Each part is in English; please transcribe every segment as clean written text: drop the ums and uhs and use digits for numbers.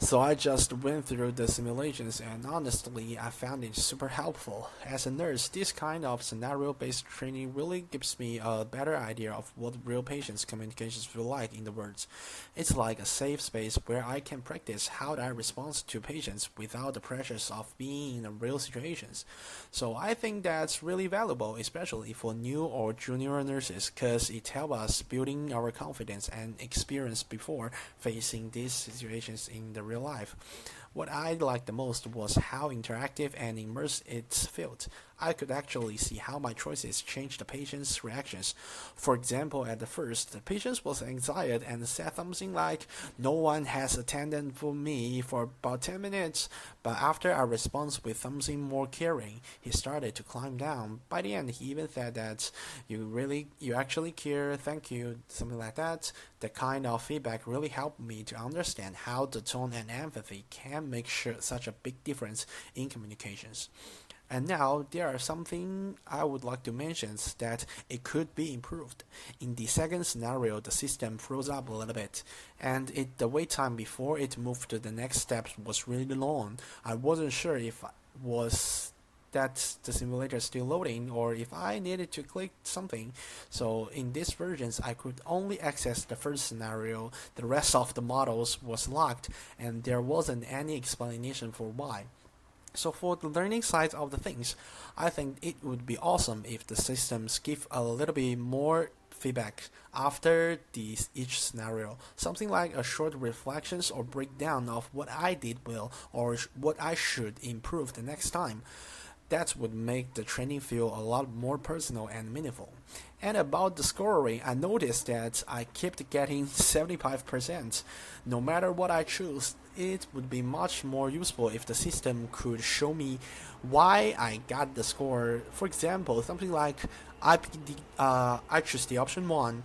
So I just went through the simulations and honestly I found it super helpful. As a nurse, this kind of scenario-based training really gives me a better idea of what real patients' communications feel like in the words. It's like a safe space where I can practice how I respond to patients without the pressures of being in real situations. So I think that's really valuable, especially for new or junior nurses, because it helps us building our confidence and experience before facing these situations in the real life. What I liked the most was how interactive and immersive it felt. I could actually see how my choices changed the patient's reactions. For example, at the first, the patient was anxious and said something like, "No one has attended for me for about 10 minutes." But after I responded with something more caring, he started to climb down. By the end, he even said that, you actually care, thank you," something like that. The kind of feedback really helped me to understand how the tone and empathy can make such a big difference in communications. And now there are something I would like to mention that it could be improved. In the second scenario, the system froze up a little bit, and the wait time before it moved to the next step was really long. I wasn't sure if was that the simulator is still loading or if I needed to click something. So in these versions I could only access the first scenario. The rest of the models was locked and there wasn't any explanation for why. So for the learning side of the things, I think it would be awesome if the systems give a little bit more feedback after each scenario. Something like a short reflections or breakdown of what I did well or what I should improve the next time. That would make the training feel a lot more personal and meaningful. And about the scoring, I noticed that I kept getting 75%. No matter what I choose, it would be much more useful if the system could show me why I got the score. For example, something like I choose the option 1,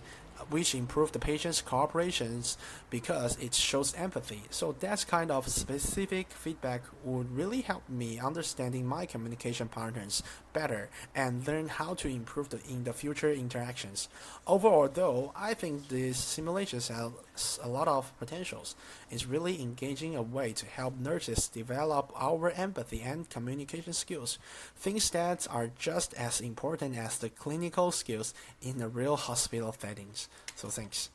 which improve the patient's cooperations because it shows empathy. So that kind of specific feedback would really help me understanding my communication partners better and learn how to improve in the future interactions. Overall though, I think these simulations have a lot of potentials. It's really engaging a way to help nurses develop our empathy and communication skills, things that are just as important as the clinical skills in the real hospital settings. So thanks.